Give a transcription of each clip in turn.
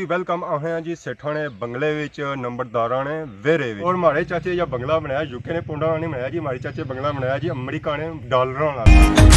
जी welcome आए हैं जी सेठा ने बंगले विच नंबरदारा ने वेरे विच और हमारे चाचे जो बंगला बनाया यूके ने पुंडा ने बनाया जी। हमारे चाचे बंगला बनाया जी अमेरिका ने डॉलरों वाला।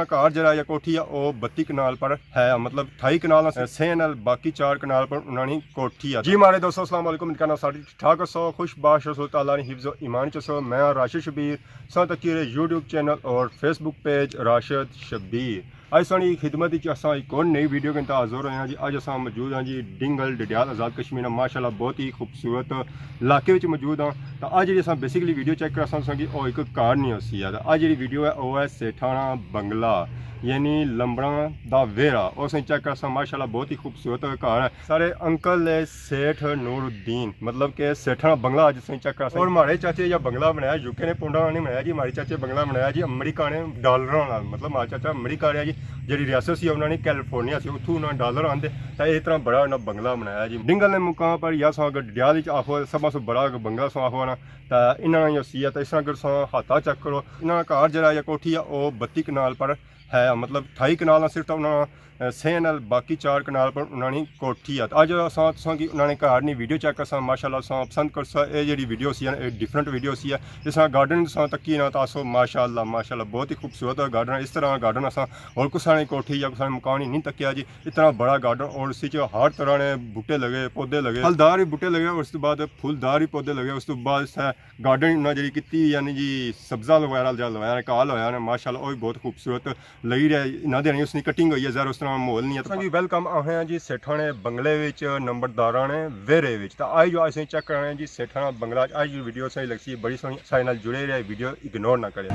घर जरा या कोठी है वो 32 कनाल पर है, मतलब 28 कनाल से नाल बाकी 4 कनाल पर उन्होंने कोठी है जी। हमारे दोस्तों अस्सलाम वालेकुम, कहना सारी ठीक सो खुशबाश रसो ताला ने हिफ्ज़ो ईमान चसो। मैं राशिद शबीर साथ यूट्यूब चैनल और फेसबुक पेज राशिद शबीर। आज साड़ी खिदमत असा एक और नई वीडियो के हाज़िर होए हैं जी। अज अस मौजूद हाँ जी डिंगल डडियाल आज़ाद कश्मीर माशाल्लाह बहुत ही खूबसूरत इलाके में मौजूद हाँ। तो अज जी अस बेसिकली वीडियो चेक कर कि वो एक कार नहीं होती है। अज जी वीडियो है वो है सेठाना बंगला यानी लंबड़ा दा वेरा। और चेक कर माशाल्लाह बहुत ही खूबसूरत घर है। सारे अंकल है सेठ नूरुद्दीन, मतलब कि सेठाना बंगला अज चेक कर। और हमारे चाचे जो बंगला बनाया यूके ने पुंडा ने बनाया जी। हमारे चाचे बंगला बनाया जी अमेरिका ने डॉलरों वाला, मतलब हमारा चाचा अमेरिका रहा जी। जी रियासत से उन्होंने कैलिफोर्निया से उतों उन्होंने डॉलर आते तो इस तरह बड़ा उन्होंने बंगला बनाया जी। डिंगल ने मुकाम पर या सो अगर डडियाल आखो सब सो बड़ा बंगला सो आखो ना तो इन्होंने सी है। तो इस तरह अगर सो हाथा चेक करो इन्होंने घर जरा या कोठी है वो 32 कनाल पर है, मतलब 28 कनाल सिर्फ उन्होंने से नाल बाकी 4 कनाल पर उन्होंने कोठी है। अज असा कि उन्होंने घर नहीं वीडियो चेक कर माशाल्लाह अस पसंद कर सा। ये जी वीडियो सी है डिफरेंट वीडियो सी है। जिस तरह गार्डन तकी ना तो असो माशाल्लाह माशाल्लाह बहुत ही खूबसूरत गार्डन है। इस तरह गार्डन अस और कुछ कोठी या कुछ मकान ही नहीं तकिया जी। इतना बड़ा गार्डन और इस हर तरह ने बूटे लगे पौधे लगे, फलदार ही बूटे लगे और उस बाद फुलदार ही पौधे लगे। उस बाद गार्डन उन्हें जी की यानी जी सब्जा वगैरह जो लवाया काल होया ने माशाल्लाह वो भी बहुत खूबसूरत लगी रहा। इन्हों देनी उसकी कटिंग हुई है ज़रा उस तरह माहौल नहीं है। जी वेलकम आए हैं जी सेठा ने बंगले विच नंबरदारा ने वेरे विच। तो आज जो असें चेक कर रहे हैं जी सेठा बंगला। आज जो वीडियो सही लगती है बड़ी सोहनी सारे नाल जुड़े रहे, वीडियो इग्नोर ना करें।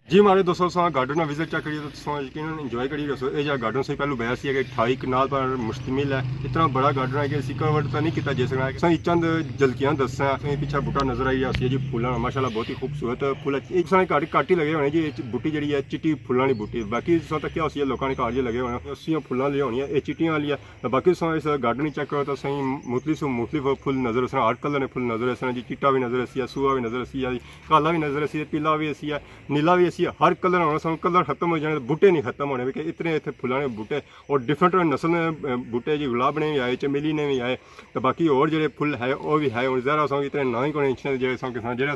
जी हमारे दोस्तों तुम गार्डन में विजिट चेक करिए तो यकीन इंजॉय करिए। दोस्तों ये गार्डन से पहले बहस है कि 28 कनाल पर मुश्तमिल है। इतना बड़ा गार्डन है कि इसी कवर तो नहीं किया जा सकता। चंद झलकियां दसा पीछे बूटा नजर आई है जी फूलों माशाल्लाह बहुत ही खूबसूरत फूल एक घट ही लगे होने जी। बूटी जी है चिट्टी फुलों वाली बूटी, बाकी तक होती है लोगों ने घर लगे होने अस्सियां फुलों वाली होनी है ये चिट्टियां वाली है। तो बाकी इस गार्डन चेक करो तो सही मुख्तलिफ फुल नजर आर कलर ने फुल नजर आए जी। चिट्टा भी नजर आसी है, सूआ भी नजर आसी है, काला भी नजर आसी है, पीला भी आसी है, नीला भी आसी सी हर कलर आना सन कलर खत्म हो जाने बूटे नहीं खत्म होने कि इतने इतने फुल्लां ने बूटे और डिफरेंट नस्ल ने बूटे जी गुलाब ने भी आए चमेली ने भी आए तो बाकी और जो फुल है वो भी है और ज़रा अस इतने ना ही कोई इच्छे जो किसान जो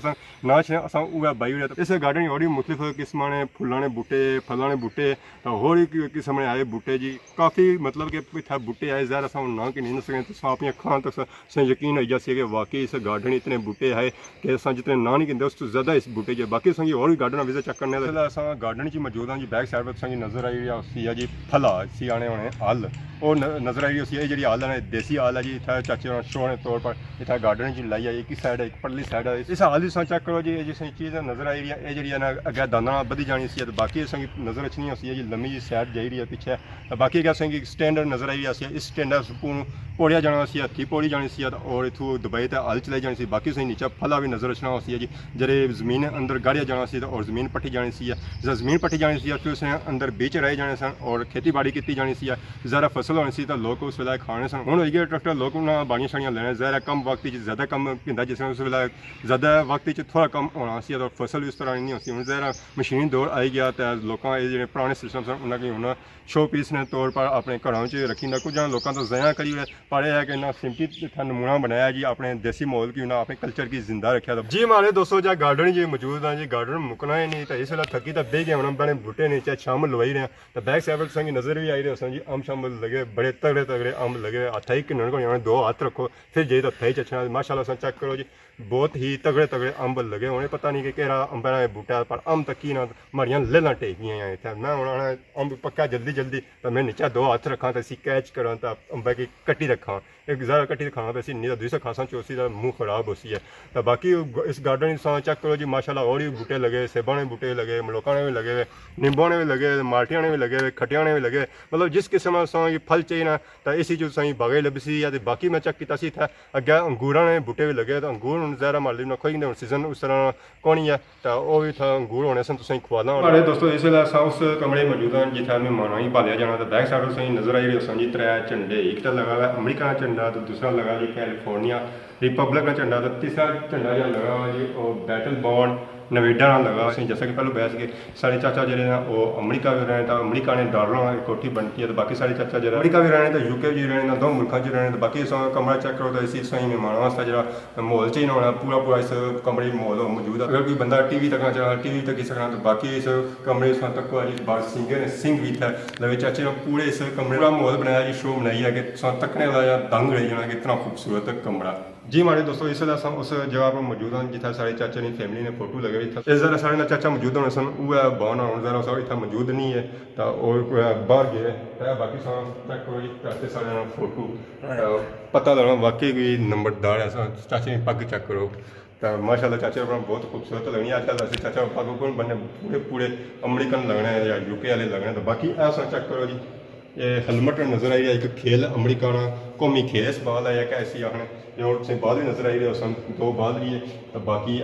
ना छे अस उगा बाई ओड़े इस गार्डन और भी मुख्तलिफ किस्म ने फुल्लां ने बूटे फलां ने बूटे तो होर ही किस्म ने आए बूटे जी काफ़ी मतलब कि इतना बूटे आए ज़रा अस ना कि नहीं सकें तो अपनी अखां तक यकीन हो जाए कि वाकई इस गार्डन इतने बूटे है कि अस जितने ना नहीं कहते उस तो ज़्यादा इस बूटे जो बाकी असेंगी और भी गार्डन विजिट चेक करने अस गार्डन च मौजूद हाँ जी बैक साइड पर असेंगी नज़र आई उसी है जी फला इसी आने होने हल और नज़र आई उसी जी हल है देसी हल है जी इतना चाचे शो के तौर पर इतना गार्डन च लाई है एक साइड एक परली साइड है इस हल ही चेक करो जी जिस चीज़ नज़र आई है ये जी अगर दाना बधी जानी सी तो बाकी असेंगी नज़र अच्छी नहीं उसी जी लम्मी जी साइड जाई रही है पिछे तो बाकी असेंगी स्टैंडर्ड नज़र आई है इस स्टैंडर्ड पौड़िया जाना सी हथी पौड़ी जानी सी और इतों दुबई तो हल चलाई जानी सी बाकी असेंगी नीचे फला भी नज़र रचना उसी जी जेरे जमीन अंदर गाड़िया जाना सी और जमीन पट्टी जानी सी जो जमीन पट्टी जानी सी फिर उसने अंदर बीच रह जाने सन और खेती बाड़ी की जानी सी ज़रा फसल होनी सी तो लोग उस वेले खाने सन हूँ होई गए ट्रैक्टर लोग उन्हें बाड़ियां शाड़ियां लेने ज़रा कम वक्त ज़्यादा कम होंगे जिस उस वेले ज़्यादा वक्त थोड़ा कम होना सी और फसल भी उस तरह नहीं होती हूँ ज़रा मशीनी दौर आई गया तो लोगों जो पुराने सिस्टम सन उन्होंने हूँ शो पीस ने तौर पर अपने घरों च रखी कुछ लोगों तो जया करी पर यह है कि इन्हें सिंपली इतना नमूना बनाया जी अपने देसी माहौल की उन्हें अपने कल्चर की जिंदा रखा था जी हमारे दोस्तों जहाँ गार्डन जी मौजूद है जी गार्डन मुकना ही नहीं तो इस वेला थकी तो बह गए हम बड़े बूटे ने चाहे शाम लवाई रहे तो बैक साइड संगी नज़र भी आई रहे जी अम शम लगे बड़े तगड़े तगड़े अम्ब लगे हथा ही किन्ने को दो हाथ रखो फिर जाइए तो हथा ही चचना माशाल्लाह चेक करो जी बहुत ही तगड़े तगड़े अम्ब लगे होने पता नहीं कि केड़ा अंबा का बूटा पर अम्ब तक ही ना माड़ियां लेला टेक गई इतने मैं हूँ अम्ब पक्का जल्दी जल्दी तो मैं नीचा दो हाथ रखा तो असी कैच करा तो अंबा की कट्टी रखा एक ज़्यादा कट्टी खाना पे नहीं तो दूसरा खासा चौसी का मुँह खराब होती है तो बाकी इस गार्डन चेक करो जी माशाल्लाह और भी बूटे लगे सेबा ने बूटे लगे मलोका ने भी लगे हुए नींबू ने भी लगे माल्टिया ने भी लगे हुए खटिया ने भी लगे मतलब जिस किस्म से फल चाहिए ना तो इसी चीज़ सही बागे लभसी है बाकी मैं चेक किया इतना अगे अंगूर ने बूटे भी लगे तो अंगूर ज़रा माली ना खोई हूँ सीजन उस तरह कौन है तो वह भी इतना अंगूर होने सन तुम खुआना हमारे दोस्तों इस वेले उस कमरे मौजूद हैं जितना मेहमानों ही भालिया जाना तो बैक साइड सही नज़र आई रही जी त्रै झंडे एक तो लगा हुआ अमरीका का झंडा तो दूसरा लगा जी कैलिफोर्निया रिपब्लिक का झंडा तो तीसरा झंडा जो लगा हुआ जी और बैटल बॉन्ड नवेडा ना लगा जैसा कि पहले बहस के सारे चाचा जो हैं वो अमरीका भी रहे तो अमरीका ने डॉलर कोठी बनती है तो बाकी सारे चाचा जो अमरीका भी रहे तो यूके भी रहे दो मुल्कों च रहे तो बाकी कमरा चेक करो तो इसी सही मेहमानों वास्ते जो माहौल चाहिए होना पूरा पूरा इस कमरे माहौल मौजूद है अगर कोई बंदा टी वी तक चला टी वी तक सकना तो बाकी इस कमरे तक बार सिंह भी था लगे चाचे पूरे इस कमरे का माहौल बनाया जी शो बनाई है कि तकने वाला दंग रही जाना कि इतना खूबसूरत कमरा जी हमारे दोस्तों इस वेले उस जगह पर मौजूद हैं जितना सारे चाचा ने फैमिली ने फोटो लगे हुए इस जरा सारे चाचा मौजूद होने सन वह बहन होने जरा सब इतना मौजूद नहीं है तो बाहर गए बाकी चेक करो जी सारे फोटो पता लगना वाकई कोई नंबरदार है चाचे की पग चेक करो तो माशाल्लाह चाचा अपना बहुत खूबसूरत लगनी आजकल वैसे चाचा पग कौन बनने पूरे पूरे अमरीकन लगने या यूके वाले लगने तो बाकी ऐसा चेक करो जी ये हेलमेट नज़र आई है एक खेल अमरीका कौमी खेल इस बाल है या कैसी आखने और से बाल भी नज़र आई रहे सन दो बाल भी है तो बाकी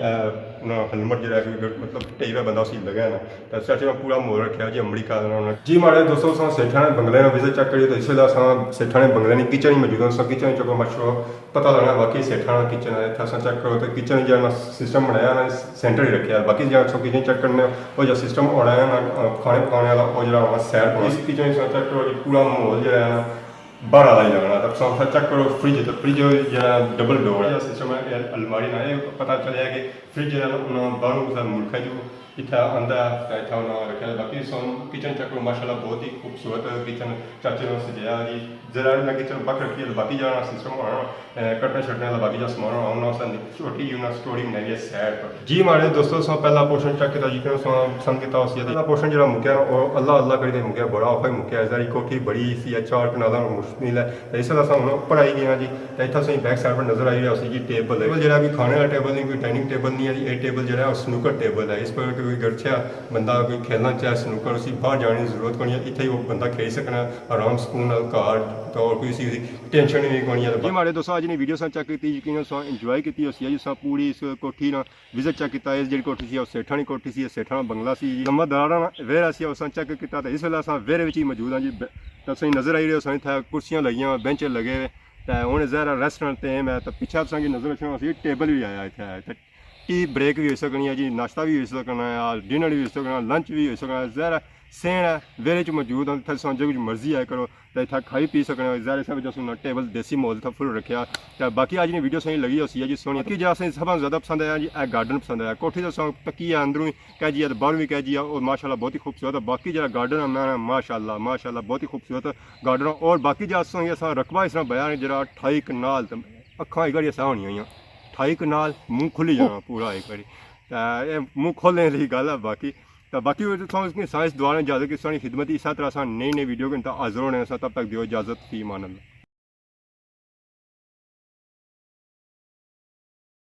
हेलमेट जो मतलब टेवा बंदा उसी लगा है ना तो चाचे में पूरा मोड़ रखा जी अमरीका जी हमारे दोस्तों सेठा ने बंगले में विजिट चेक करिए तो इस वेले सेठा ने बंगले की किचन ही मौजूद है किचन चो मशो पता लगना बाकी सेठा किचन है इतना चेक करो तो किचन जो सिस्टम बनाया ना सेंटर ही रखे बाकी जो किचन चेक करने वो जो सिस्टम होना है ना खाने पकाने वाला वो जो सैड इस किचन चेक करो पूरा माहौल जो है ना बाहर वाला ही लगना तो चेक करो फ्रिज तो फ्रिज जो डबल डोर है सिस्टम है अलमारी ना ये पता चलिया कि फ्रिज जो है बाहरों मुल्क जो इतना आंदा इतना उन्होंने रखा बाकी किचन चेक करो माशाल्लाह बहुत ही खूबसूरत किचन चाचे ने सजाया जी जरा ना किचन बक रखी है बाकी जो सिस्टम होना कटने छटने वाला बाकी जो समान होना छोटी स्टोरी बनाई है सैड पर जी हमारे दोस्तों पहला पोर्शन चेक किया जी पसंद किया उस पहला पोर्शन जो मुक्या और अल्लाह अल्लाह करी मुक्या बड़ा औखा ही मुक्या सारी कोठी बड़ी सी 4 कनाल मुश्किल है तो इस वेला हम ऊपर आई गए जी तो इतना सही बैक साइड पर नजर आई रहा जी टेबल जो भी खाने वाला टेबल नहीं कोई डाइनिंग टेबल नहीं है जी ये टेबल जो है स्नूकर टेबल है इस पर कोई गरछा बंदा कोई खेलना चाहे स्नूकर उसी बाहर जाने की जरूरत नहीं है इतना ही वो बंदा खेल सकना आराम सुकून घर तो और कोई टेंशन नहीं कोनी है जी हमारे दोस्तों आज ने वीडियो चेक की यकीन इंजॉय की जी पूरी इस कोठी ना विजिट चेक किया इस जी कोठी सी सेठा कोठी सी सेठा बंगला सी लम्बा दरारा वेर अस चेक किया तो इस वेले अस वेरे में ही मौजूद हाँ जी तो सही नज़र आई रही इतना कुर्सियां लगियां बेंच लगे तो हूँ जरा रेस्टोरेंट टाइम है तो पिछा नज़र रखना टेबल भी आया इतना टी ब्रेक भी हो सकनी है जी, नाश्ता भी हो सकना है, डिनर भी हो सकना, लंच भी हो सकना। ज़रा सेन है वेरे च मौजूद हैं, इत्थे जो कुछ मर्जी आए करो तो इत्थे खाई पी सकने। ज़ाहिर सब जो टेबल देसी माहौल था फुल रखा। तो बाकी अज दी वीडियो सही लगी उसी है जी सोनी की जो असें सब ज़्यादा पसंद आया जी गार्डन पसंद आया। कोठी तो सौ पक्की है अंदरों ही कह जी बाहर भी कह जी और माशाल्लाह बहुत ही खूबसूरत है। बाकी जो गार्डन है मैं माशाल्लाह माशाल्लाह बहुत ही खूबसूरत गार्डन। और बाकी जो असा रकबा इस तरह बयान जरा 28 कनाल अखा एक बारी ऐसा होनी हुई 28 कनाल मूँह खुली जाना पूरा एक बारी मूँह खोलने की गल है। बाकी साइंस द्वारा इजाजत की खिदमत इस तरह नई नई वीडियो के हाजिर होने तब तक दियो इजाजत फी मान अल्लाह।